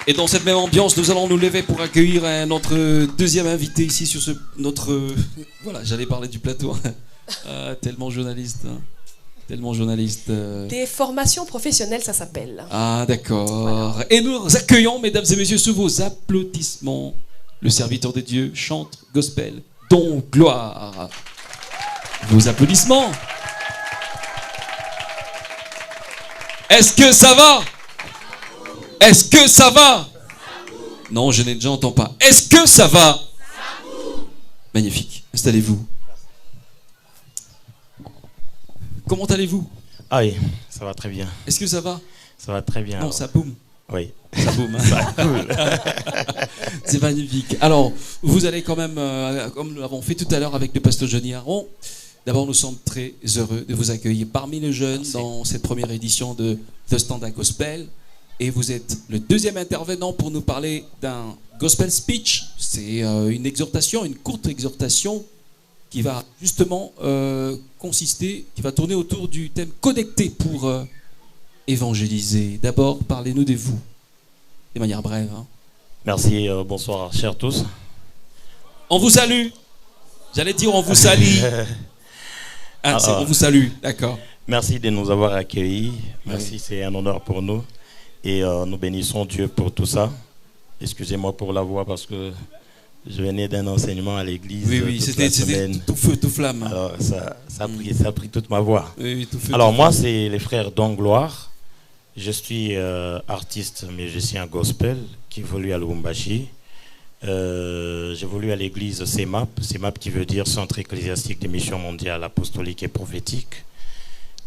Et dans cette même ambiance, nous allons nous lever pour accueillir notre deuxième invité ici sur notre... Voilà, j'allais parler du plateau. Tellement journaliste. Hein. Tellement journaliste. Des formations professionnelles, ça s'appelle. Ah, d'accord. Voilà. Et nous accueillons, mesdames et messieurs, sous vos applaudissements, le serviteur de Dieu chante gospel, don, gloire. Vos applaudissements. Est-ce que ça va? Est-ce que ça va? Non, je n'entends pas. Est-ce que ça va? Magnifique. Installez-vous. Comment allez-vous? Ah oui, ça va très bien. Est-ce que ça va? Ça va très bien. Non, alors. ça boum. Oui. Ça boum. Hein. Ça cool. C'est magnifique. Alors, vous allez quand même, comme nous l'avons fait tout à l'heure avec le pasteur Johnny Aron, d'abord nous sommes très heureux de vous accueillir parmi les jeunes. Merci. Dans cette première édition de The Standard Gospel. Et vous êtes le deuxième intervenant pour nous parler d'un gospel speech. C'est une exhortation, une courte exhortation qui va justement consister, qui va tourner autour du thème connecté pour évangéliser. D'abord, parlez-nous de vous, de manière brève. Hein. Merci, bonsoir chers tous. On vous salue. J'allais dire on vous salue. On vous salue, d'accord. Merci de nous avoir accueillis. Merci, oui. C'est un honneur pour nous. Et nous bénissons Dieu pour tout ça. Excusez-moi pour la voix parce que je venais d'un enseignement à l'église. Oui, c'était tout feu, tout flamme. Alors, ça a pris toute ma voix. Oui, tout feu. Alors tout moi, flamme. c'est les frères Don Gloire. Je suis artiste, musicien gospel qui évolue à Lubumbashi. J'évolue à l'église CEMAP. CEMAP qui veut dire Centre ecclésiastique des missions mondiales, apostoliques et prophétiques.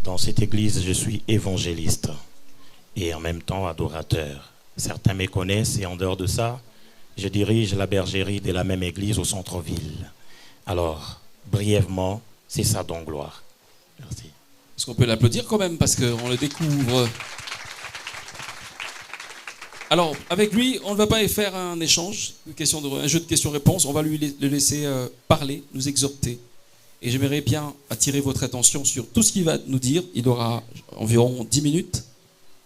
Dans cette église, je suis évangéliste et en même temps adorateur. Certains me connaissent et en dehors de ça, je dirige la bergerie de la même église au centre-ville. Alors, brièvement, c'est ça Don Gloire. Merci. Est-ce qu'on peut l'applaudir quand même parce qu'on le découvre? Alors, avec lui, on ne va pas faire un échange, un jeu de questions-réponses. On va le laisser parler, nous exhorter. Et j'aimerais bien attirer votre attention sur tout ce qu'il va nous dire. Il aura environ 10 minutes.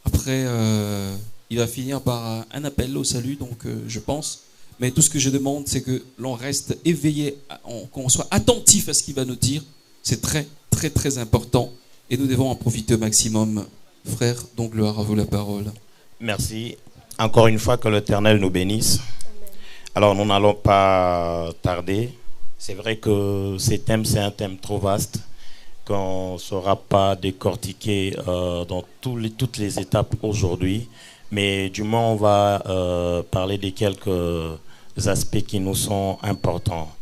Après, il va finir par un appel au salut, donc je pense. Mais tout ce que je demande, c'est que l'on reste éveillé, qu'on soit attentif à ce qu'il va nous dire. C'est très, très, très important. Et nous devons en profiter au maximum. Frère, donc gloire à vous la parole. Merci. Encore une fois, que l'Éternel nous bénisse. Alors, nous n'allons pas tarder. C'est vrai que ce thème, c'est un thème trop vaste qu'on ne saura pas décortiquer dans toutes les étapes aujourd'hui. Mais du moins, on va parler de quelques aspects qui nous sont importants.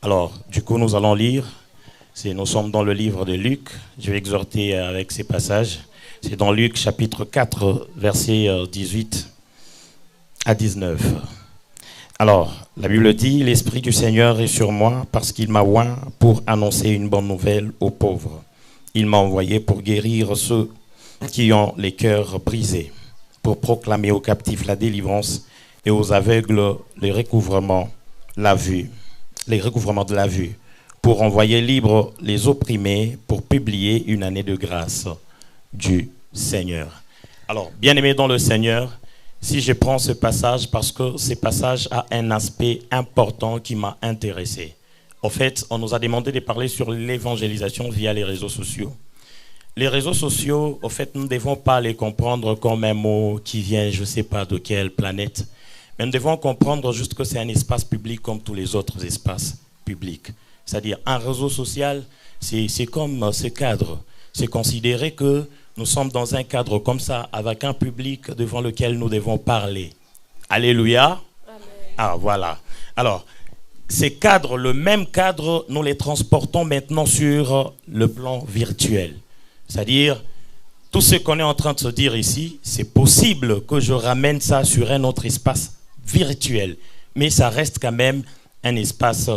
Alors, du coup, nous allons lire. Nous sommes dans le livre de Luc. Je vais exhorter avec ces passages. C'est dans Luc chapitre 4, versets 18 à 19. Alors, la Bible dit, « L'Esprit du Seigneur est sur moi parce qu'il m'a oint pour annoncer une bonne nouvelle aux pauvres. Il m'a envoyé pour guérir ceux qui ont les cœurs brisés, pour proclamer aux captifs la délivrance et aux aveugles le recouvrement de la vue, pour envoyer libres les opprimés, pour publier une année de grâce du Seigneur. » Alors, bien-aimés dans le Seigneur, si je prends ce passage parce que ce passage a un aspect important qui m'a intéressé. En fait, on nous a demandé de parler sur l'évangélisation via les réseaux sociaux. Les réseaux sociaux, en fait, nous ne devons pas les comprendre comme un mot qui vient, je ne sais pas de quelle planète, mais nous devons comprendre juste que c'est un espace public comme tous les autres espaces publics. C'est-à-dire, un réseau social, c'est comme ce cadre. C'est considérer que nous sommes dans un cadre comme ça, avec un public devant lequel nous devons parler. Alléluia. Amen. Ah, voilà. Alors, ces cadres, le même cadre, nous les transportons maintenant sur le plan virtuel. C'est-à-dire, tout ce qu'on est en train de se dire ici, c'est possible que je ramène ça sur un autre espace virtuel. Mais ça reste quand même un espace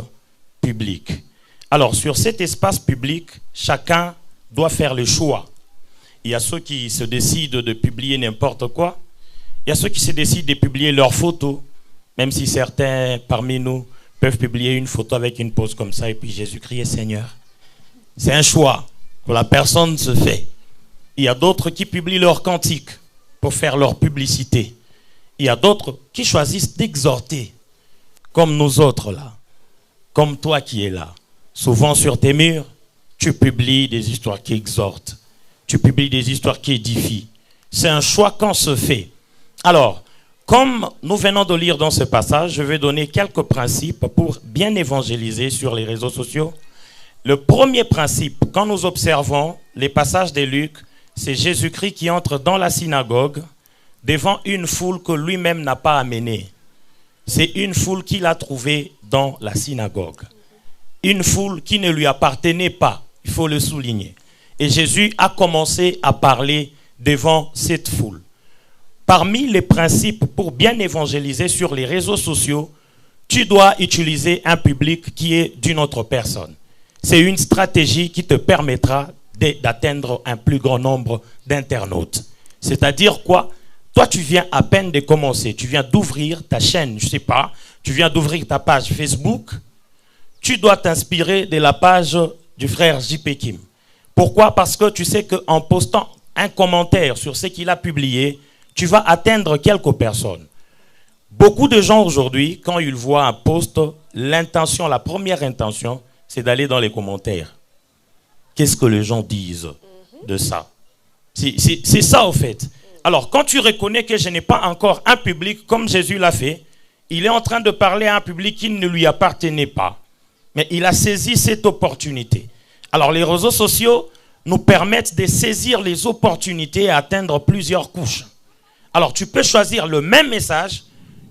public. Alors, sur cet espace public, chacun doit faire le choix. Il y a ceux qui se décident de publier n'importe quoi. Il y a ceux qui se décident de publier leurs photos, même si certains parmi nous peuvent publier une photo avec une pose comme ça et puis Jésus-Christ est Seigneur. C'est un choix que la personne se fait. Il y a d'autres qui publient leurs cantiques pour faire leur publicité. Il y a d'autres qui choisissent d'exhorter, comme nous autres là, comme toi qui es là. Souvent sur tes murs, tu publies des histoires qui exhortent, tu publies des histoires qui édifient. C'est un choix qu'on se fait. Alors, comme nous venons de lire dans ce passage, je vais donner quelques principes pour bien évangéliser sur les réseaux sociaux. Le premier principe, quand nous observons les passages de Luc, c'est Jésus-Christ qui entre dans la synagogue devant une foule que lui-même n'a pas amenée. C'est une foule qu'il a trouvée dans la synagogue. Une foule qui ne lui appartenait pas, il faut le souligner. Et Jésus a commencé à parler devant cette foule. Parmi les principes pour bien évangéliser sur les réseaux sociaux, tu dois utiliser un public qui est d'une autre personne. C'est une stratégie qui te permettra d'atteindre un plus grand nombre d'internautes. C'est-à-dire quoi? Toi, tu viens à peine de commencer. Tu viens d'ouvrir ta chaîne, je ne sais pas. Tu viens d'ouvrir ta page Facebook. Tu dois t'inspirer de la page du frère J.P. Kim. Pourquoi? Parce que tu sais qu'en postant un commentaire sur ce qu'il a publié, tu vas atteindre quelques personnes. Beaucoup de gens aujourd'hui, quand ils voient un post, l'intention, la première intention, c'est d'aller dans les commentaires. Qu'est-ce que les gens disent de ça? C'est ça au fait. Alors, quand tu reconnais que je n'ai pas encore un public comme Jésus l'a fait, il est en train de parler à un public qui ne lui appartenait pas. Mais il a saisi cette opportunité. Alors, les réseaux sociaux nous permettent de saisir les opportunités et atteindre plusieurs couches. Alors, tu peux choisir le même message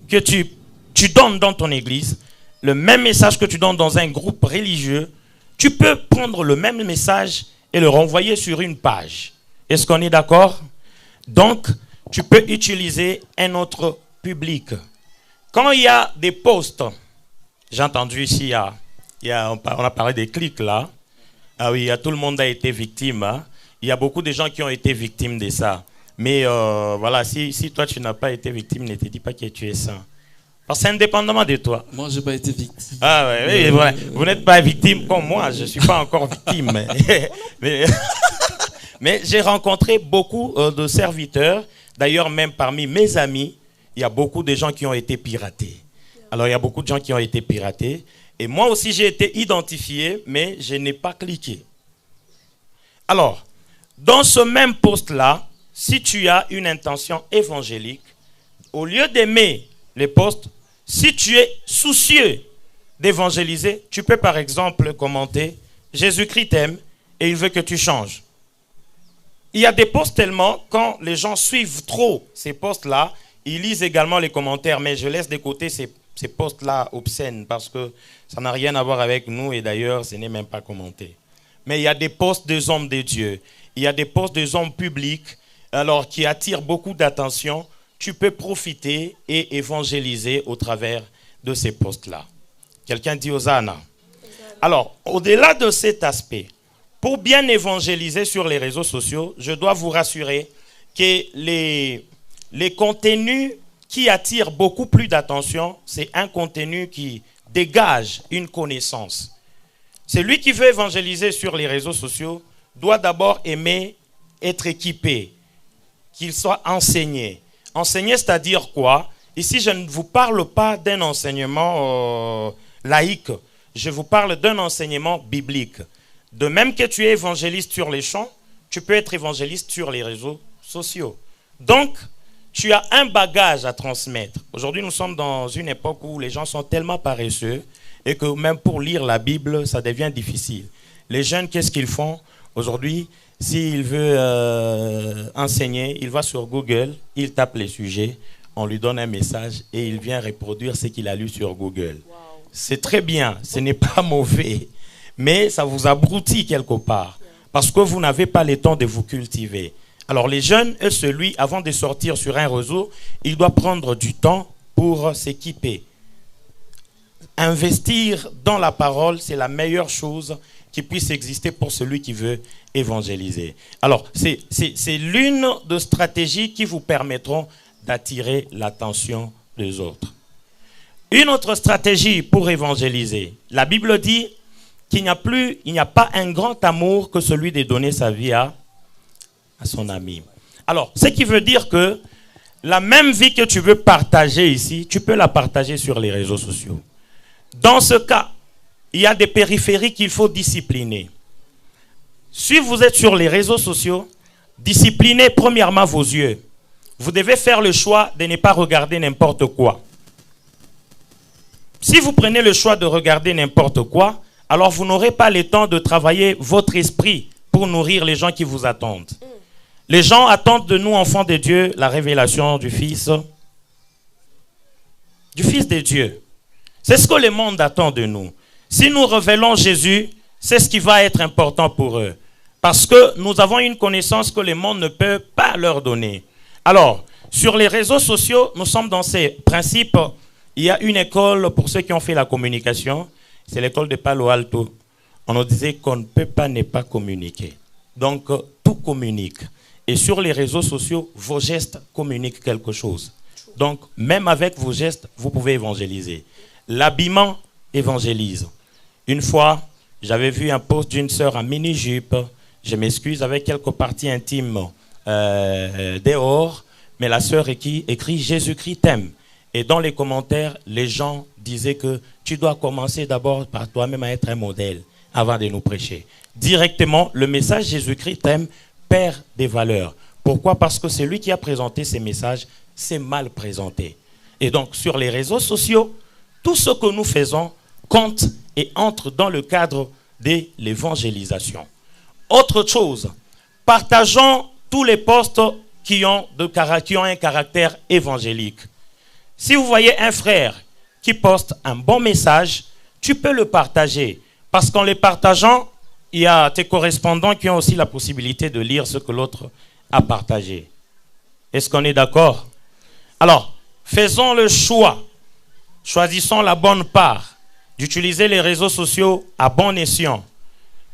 que tu donnes dans ton église, le même message que tu donnes dans un groupe religieux. Tu peux prendre le même message et le renvoyer sur une page. Est-ce qu'on est d'accord? Donc, tu peux utiliser un autre public. Quand il y a des posts, j'ai entendu ici, on a parlé des clics là. Ah oui, tout le monde a été victime. Hein. Il y a beaucoup de gens qui ont été victimes de ça. Mais voilà, si toi tu n'as pas été victime, ne te dis pas que tu es saint. Parce que c'est indépendamment de toi. Moi, je n'ai pas été victime. Ah ouais, ouais. Vous n'êtes pas victime comme moi, je ne suis pas encore victime. Mais j'ai rencontré beaucoup de serviteurs. D'ailleurs, même parmi mes amis, il y a beaucoup de gens qui ont été piratés. Alors, il y a beaucoup de gens qui ont été piratés. Et moi aussi, j'ai été identifié, mais je n'ai pas cliqué. Alors, dans ce même post-là, si tu as une intention évangélique, au lieu d'aimer les posts, si tu es soucieux d'évangéliser, tu peux par exemple commenter « Jésus-Christ t'aime et il veut que tu changes ». Il y a des posts tellement, quand les gens suivent trop ces posts-là, ils lisent également les commentaires, mais je laisse de côté ces posts-là obscènes parce que ça n'a rien à voir avec nous et d'ailleurs, ce n'est même pas commenté. Mais il y a des posts des hommes de Dieu, il y a des posts des hommes publics, alors qui attirent beaucoup d'attention. Tu peux profiter et évangéliser au travers de ces posts-là. Quelqu'un dit Hosanna. Alors, au-delà de cet aspect, pour bien évangéliser sur les réseaux sociaux, je dois vous rassurer que les contenus qui attirent beaucoup plus d'attention, c'est un contenu qui dégage une connaissance. Celui qui veut évangéliser sur les réseaux sociaux doit d'abord aimer être équipé, qu'il soit enseigné. Enseigner, c'est-à-dire quoi? Ici, je ne vous parle pas d'un enseignement laïque. Je vous parle d'un enseignement biblique. De même que tu es évangéliste sur les champs, tu peux être évangéliste sur les réseaux sociaux. Donc, tu as un bagage à transmettre. Aujourd'hui, nous sommes dans une époque où les gens sont tellement paresseux et que même pour lire la Bible, ça devient difficile. Les jeunes, qu'est-ce qu'ils font? Aujourd'hui, s'il veut enseigner, il va sur Google, il tape les sujets, on lui donne un message et il vient reproduire ce qu'il a lu sur Google. Wow. C'est très bien, ce n'est pas mauvais, mais ça vous abrutit quelque part parce que vous n'avez pas le temps de vous cultiver. Alors les jeunes, eux, avant de sortir sur un réseau, il doit prendre du temps pour s'équiper. Investir dans la parole, c'est la meilleure chose qui puisse exister pour celui qui veut évangéliser. Alors, c'est l'une des stratégies qui vous permettront d'attirer l'attention des autres. Une autre stratégie pour évangéliser. La Bible dit qu'il n'y a pas un grand amour que celui de donner sa vie à son ami. Alors, ce qui veut dire que la même vie que tu veux partager ici, tu peux la partager sur les réseaux sociaux. Dans ce cas, il y a des périphéries qu'il faut discipliner. Si vous êtes sur les réseaux sociaux, disciplinez premièrement vos yeux. Vous devez faire le choix de ne pas regarder n'importe quoi. Si vous prenez le choix de regarder n'importe quoi, alors vous n'aurez pas le temps de travailler votre esprit pour nourrir les gens qui vous attendent. Les gens attendent de nous, enfants de Dieu, la révélation du Fils de Dieu. C'est ce que le monde attend de nous. Si nous révélons Jésus, c'est ce qui va être important pour eux. Parce que nous avons une connaissance que le monde ne peut pas leur donner. Alors, sur les réseaux sociaux, nous sommes dans ces principes. Il y a une école, pour ceux qui ont fait la communication, c'est l'école de Palo Alto. On nous disait qu'on ne peut pas ne pas communiquer. Donc, tout communique. Et sur les réseaux sociaux, vos gestes communiquent quelque chose. Donc, même avec vos gestes, vous pouvez évangéliser. L'habillement évangélise. Une fois, j'avais vu un post d'une sœur en mini-jupe. Je m'excuse, avec quelques parties intimes dehors. Mais la sœur écrit « Jésus-Christ t'aime ». Et dans les commentaires, les gens disaient que tu dois commencer d'abord par toi-même à être un modèle avant de nous prêcher. Directement, le message « Jésus-Christ t'aime » perd des valeurs. Pourquoi? Parce que celui qui a présenté ces messages s'est mal présenté. Et donc, sur les réseaux sociaux, tout ce que nous faisons compte et entre dans le cadre de l'évangélisation. Autre chose, partageons tous les posts qui ont un caractère évangélique. Si vous voyez un frère qui poste un bon message, tu peux le partager. Parce qu'en le partageant, il y a tes correspondants qui ont aussi la possibilité de lire ce que l'autre a partagé. Est-ce qu'on est d'accord? Alors, faisons le choix. Choisissons la bonne part d'utiliser les réseaux sociaux à bon escient.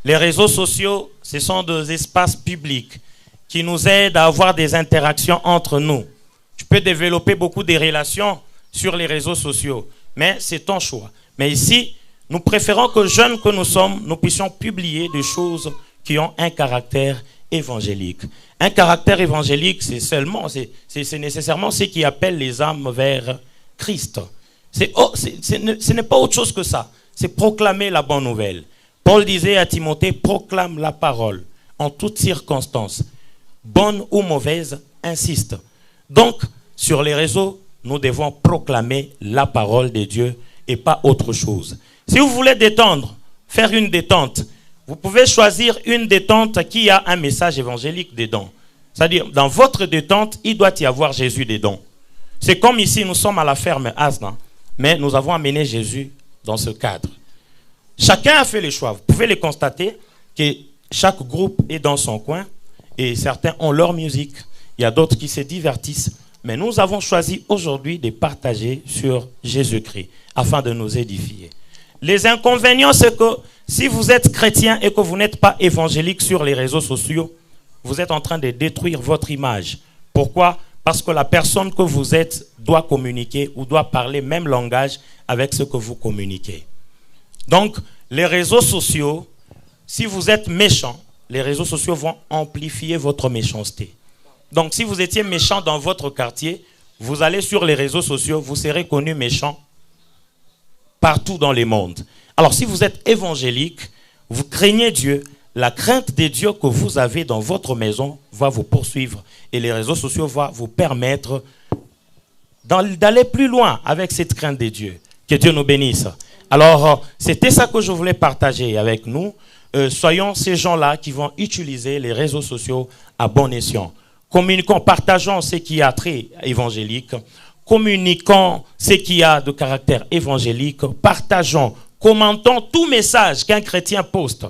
Les réseaux sociaux, ce sont des espaces publics qui nous aident à avoir des interactions entre nous. Tu peux développer beaucoup de relations sur les réseaux sociaux, mais c'est ton choix. Mais ici, nous préférons que jeunes que nous sommes, nous puissions publier des choses qui ont un caractère évangélique. Un caractère évangélique, c'est nécessairement ce qui appelle les âmes vers Christ. Ce n'est pas autre chose que ça. C'est proclamer la bonne nouvelle. Paul disait à Timothée, proclame la parole en toutes circonstances. Bonne ou mauvaise, insiste. Donc, sur les réseaux, nous devons proclamer la parole de Dieu et pas autre chose. Si vous voulez détendre, faire une détente, vous pouvez choisir une détente qui a un message évangélique dedans. C'est-à-dire, dans votre détente, il doit y avoir Jésus dedans. C'est comme ici, nous sommes à la ferme Asna, mais nous avons amené Jésus dans ce cadre. Chacun a fait le choix. Vous pouvez le constater que chaque groupe est dans son coin et certains ont leur musique. Il y a d'autres qui se divertissent. Mais nous avons choisi aujourd'hui de partager sur Jésus-Christ afin de nous édifier. Les inconvénients, c'est que si vous êtes chrétien et que vous n'êtes pas évangélique sur les réseaux sociaux, vous êtes en train de détruire votre image. Pourquoi? Parce que la personne que vous êtes doit communiquer ou doit parler même langage avec ce que vous communiquez. Donc, les réseaux sociaux, si vous êtes méchant, les réseaux sociaux vont amplifier votre méchanceté. Donc, si vous étiez méchant dans votre quartier, vous allez sur les réseaux sociaux, vous serez connu méchant partout dans le monde. Alors, si vous êtes évangélique, vous craignez Dieu, la crainte de Dieu que vous avez dans votre maison va vous poursuivre. Et les réseaux sociaux vont vous permettre d'aller plus loin avec cette crainte de Dieu. Que Dieu nous bénisse. Alors, c'était ça que je voulais partager avec nous. Soyons ces gens-là qui vont utiliser les réseaux sociaux à bon escient. Communiquons, partageons ce qui a trait évangélique. Communiquons ce qui a de caractère évangélique. Partageons, commentons tout message qu'un chrétien poste.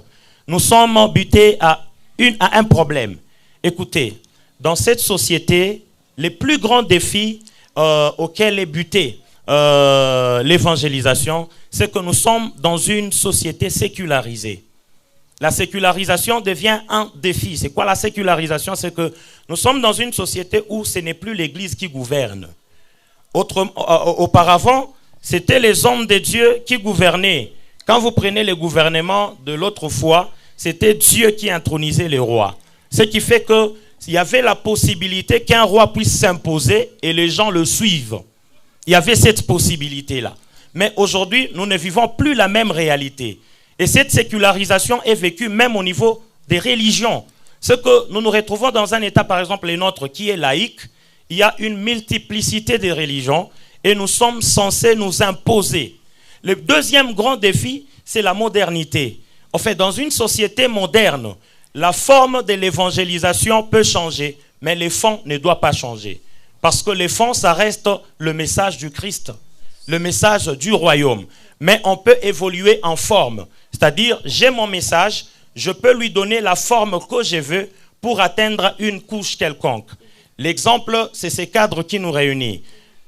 Nous sommes butés à un problème. Écoutez, dans cette société, les plus grands défis auxquels est butée l'évangélisation, c'est que nous sommes dans une société sécularisée. La sécularisation devient un défi. C'est quoi la sécularisation? C'est que nous sommes dans une société où ce n'est plus l'Église qui gouverne. Auparavant, c'était les hommes de Dieu qui gouvernaient. Quand vous prenez le gouvernement de l'autre foi, c'était Dieu qui intronisait les rois. Ce qui fait que il y avait la possibilité qu'un roi puisse s'imposer et les gens le suivent. Il y avait cette possibilité-là. Mais aujourd'hui, nous ne vivons plus la même réalité. Et cette sécularisation est vécue même au niveau des religions. Ce que nous nous retrouvons dans un État, par exemple, les nôtres, qui est laïque, il y a une multiplicité de religions et nous sommes censés nous imposer. Le deuxième grand défi, c'est la modernité. En fait, dans une société moderne, la forme de l'évangélisation peut changer, mais les fonds ne doivent pas changer. Parce que les fonds, ça reste le message du Christ, le message du royaume. Mais on peut évoluer en forme. C'est-à-dire, j'ai mon message, je peux lui donner la forme que je veux pour atteindre une couche quelconque. L'exemple, c'est ces cadres qui nous réunissent.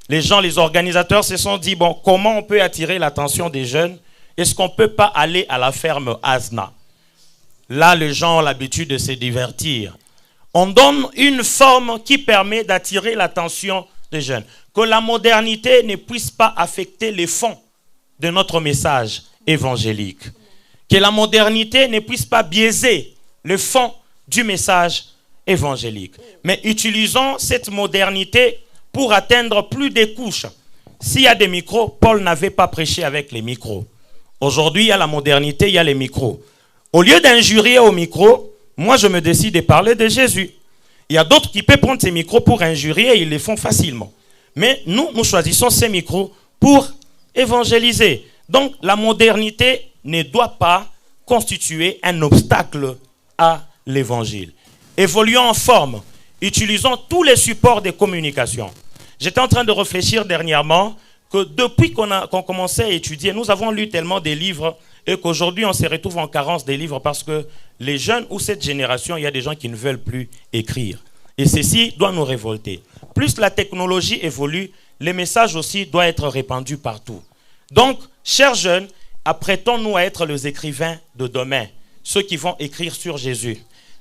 Les gens, les organisateurs se sont dit, bon, comment on peut attirer l'attention des jeunes? Est-ce qu'on ne peut pas aller à la ferme Asna? Là, les gens ont l'habitude de se divertir. On donne une forme qui permet d'attirer l'attention des jeunes. Que la modernité ne puisse pas affecter les fonds de notre message évangélique. Que la modernité ne puisse pas biaiser le fond du message évangélique. Mais utilisons cette modernité pour atteindre plus de couches. S'il y a des micros, Paul n'avait pas prêché avec les micros. Aujourd'hui, il y a la modernité, il y a les micros. Au lieu d'injurier au micro, moi je me décide de parler de Jésus. Il y a d'autres qui peuvent prendre ces micros pour injurier et ils le font facilement. Mais nous choisissons ces micros pour évangéliser. Donc la modernité ne doit pas constituer un obstacle à l'évangile. Évoluons en forme. Utilisons tous les supports de communication. J'étais en train de réfléchir dernièrement que depuis qu'on commençait à étudier, nous avons lu tellement de livres et qu'aujourd'hui on se retrouve en carence des livres parce que les jeunes ou cette génération, il y a des gens qui ne veulent plus écrire. Et ceci doit nous révolter. Plus la technologie évolue, les messages aussi doivent être répandus partout. Donc, chers jeunes, apprêtons-nous à être les écrivains de demain, ceux qui vont écrire sur Jésus.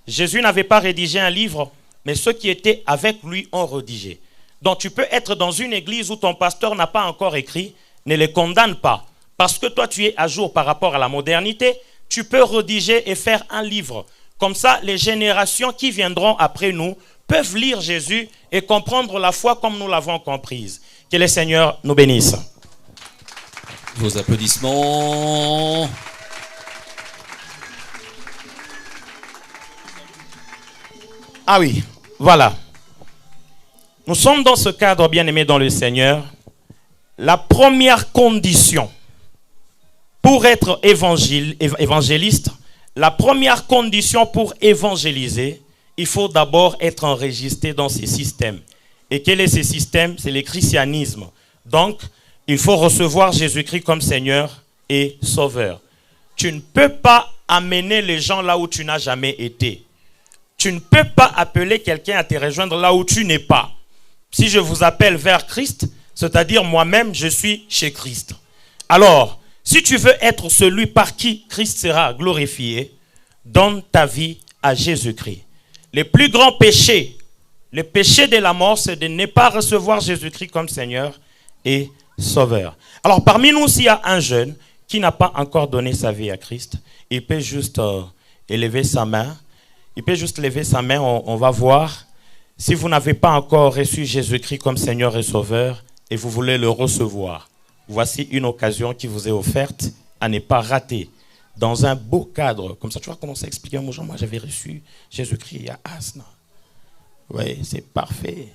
Jésus n'avait pas rédigé un livre, mais ceux qui étaient avec lui ont rédigé. Donc tu peux être dans une église où ton pasteur n'a pas encore écrit, ne les condamne pas. Parce que toi tu es à jour par rapport à la modernité, tu peux rédiger et faire un livre. Comme ça, les générations qui viendront après nous peuvent lire Jésus et comprendre la foi comme nous l'avons comprise. Que le Seigneur nous bénisse. Vos applaudissements. Ah oui, voilà. Nous sommes dans ce cadre, bien-aimés dans le Seigneur. La première condition pour être évangéliste, la première condition pour évangéliser, il faut d'abord être enregistré dans ces systèmes. Et quel est ce système? C'est le christianisme. Donc, il faut recevoir Jésus-Christ comme Seigneur et Sauveur. Tu ne peux pas amener les gens là où tu n'as jamais été. Tu ne peux pas appeler quelqu'un à te rejoindre là où tu n'es pas. Si je vous appelle vers Christ, c'est-à-dire moi-même, je suis chez Christ. Alors, si tu veux être celui par qui Christ sera glorifié, donne ta vie à Jésus-Christ. Le plus grand péché, le péché de la mort, c'est de ne pas recevoir Jésus-Christ comme Seigneur et Sauveur. Alors, parmi nous, s'il y a un jeune qui n'a pas encore donné sa vie à Christ, il peut juste élever sa main. Il peut juste lever sa main, on va voir. Si vous n'avez pas encore reçu Jésus-Christ comme Seigneur et Sauveur et vous voulez le recevoir, voici une occasion qui vous est offerte à ne pas rater. Dans un beau cadre, comme ça tu vas commencer à expliquer aux gens, moi j'avais reçu Jésus-Christ à Asna. Oui, c'est parfait.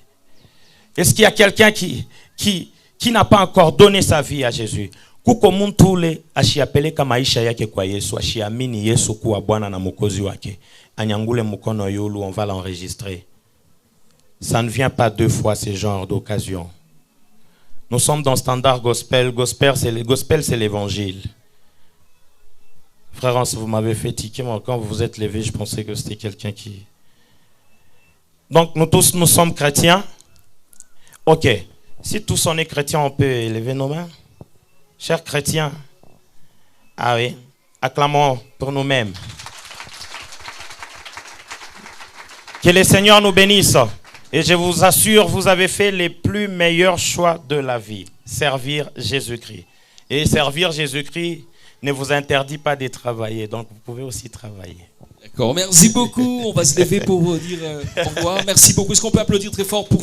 Est-ce qu'il y a quelqu'un qui n'a pas encore donné sa vie à Jésus? Kuko mutule ashiapeleka maisha yake kwa Yesu, ashiamini Yesu kuwa Bwana na Mwokozi wake. Anyangule mukono yulu, on va l'enregistrer. Ça ne vient pas deux fois ce genre d'occasion. Nous sommes dans Standard Gospel. Gospel, c'est l'évangile. Frère, vous m'avez fait tiquer, moi, quand vous vous êtes levé, je pensais que c'était quelqu'un qui... Donc, nous tous, nous sommes chrétiens. Ok. Si tous on est chrétiens, on peut élever nos mains. Chers chrétiens, ah oui, acclamons pour nous-mêmes. Que le Seigneur nous bénisse. Et je vous assure, vous avez fait les plus meilleurs choix de la vie. Servir Jésus-Christ. Et servir Jésus-Christ ne vous interdit pas de travailler. Donc vous pouvez aussi travailler. D'accord, merci beaucoup. On va se lever pour vous dire au revoir. Merci beaucoup. Est-ce qu'on peut applaudir très fort pour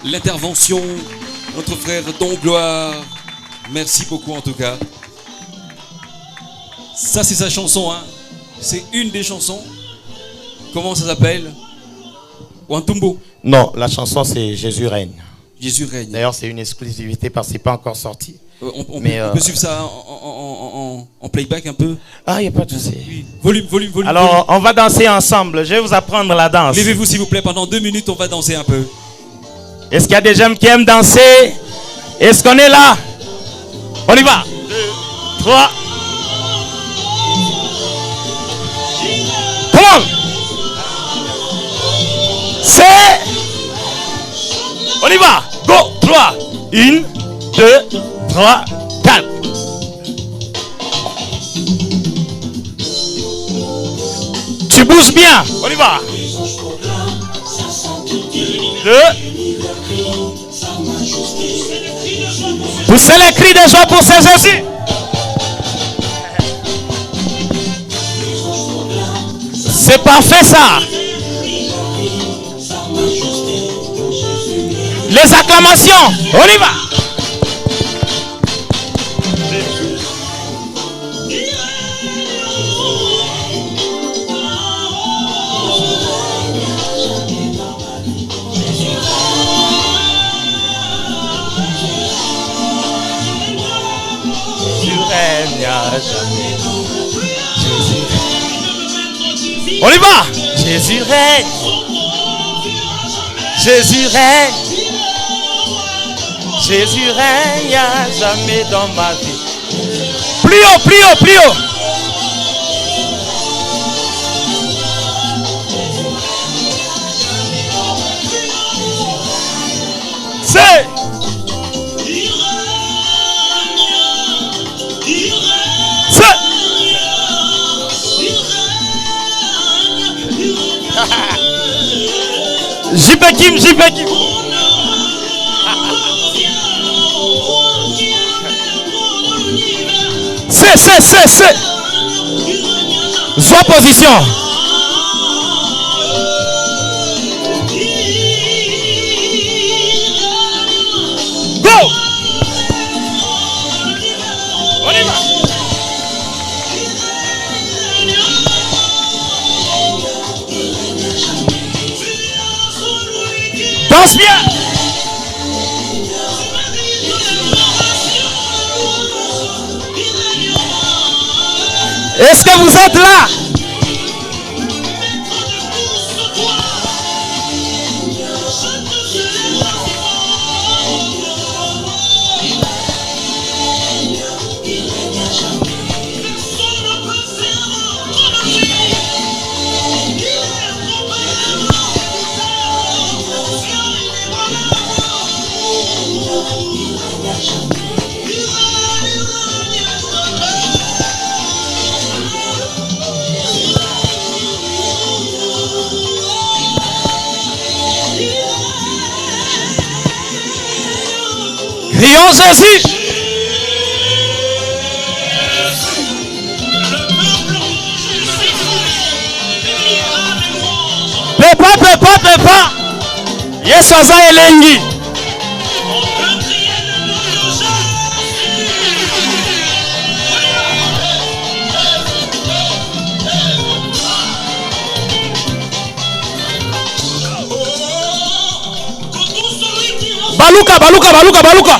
l'intervention de notre frère Don Gloire? Merci beaucoup en tout cas. Ça c'est sa chanson, hein. C'est une des chansons. Comment ça s'appelle? Wantumbo? Non, la chanson c'est Jésus règne. Jésus règne. D'ailleurs c'est une exclusivité parce que c'est pas encore sorti. On peut suivre ça en playback un peu? Ah, il n'y a pas de souci. Oui. Volume. Alors, on va danser ensemble. Je vais vous apprendre la danse. Levez-vous s'il vous plaît. Pendant 2 minutes, on va danser un peu. Est-ce qu'il y a des gens qui aiment danser? Est-ce qu'on est là? On y va. 2, 3. Come on. C'est. On y va. Go. 3. 1, 2, 3, 4. Tu bouges bien. On y va. 2. Poussez les cris de joie pour ce Jésus. C'est parfait ça. Les acclamations. On y va. On y va. Jésus règne. Jésus règne. Jésus règne à jamais dans ma vie. Plus haut, plus haut, plus haut. C'est. Jibekim. C'est. Sois position. Go. On y va. Danse bien. Est-ce que vous êtes là? Crions Jésus. Pepa. Yesu aza elengi. Baluka. Baluka.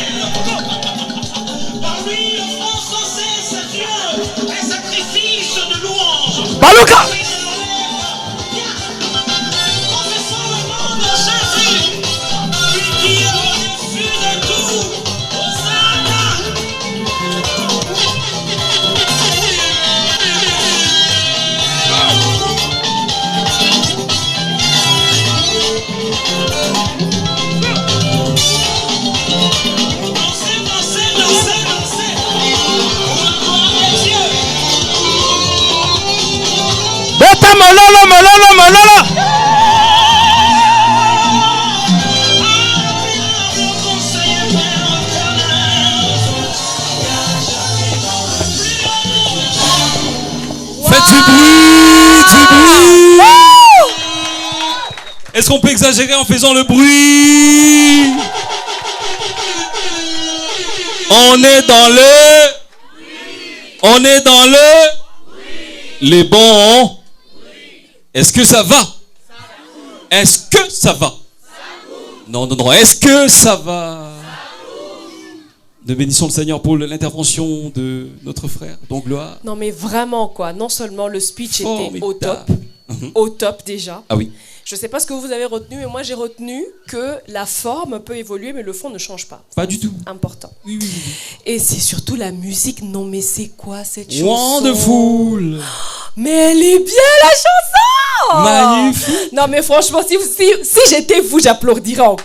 Est-ce qu'on peut exagérer en faisant le bruit? On est dans le... On est dans le... Les bons. Est-ce que ça va? Est-ce que ça va? Non. Est-ce que ça va? Nous bénissons le Seigneur pour l'intervention de notre frère, donc gloire. Non mais vraiment quoi, non seulement le speech était Formidable. au top déjà. Ah oui. Je ne sais pas ce que vous avez retenu, mais moi j'ai retenu que la forme peut évoluer, mais le fond ne change pas. Pas du tout. Important. Oui. Et c'est surtout la musique. Non mais c'est quoi cette chanson? Wonderful. Mais elle est bien la chanson. Magnifique. Non mais franchement, si j'étais vous, j'applaudirais encore.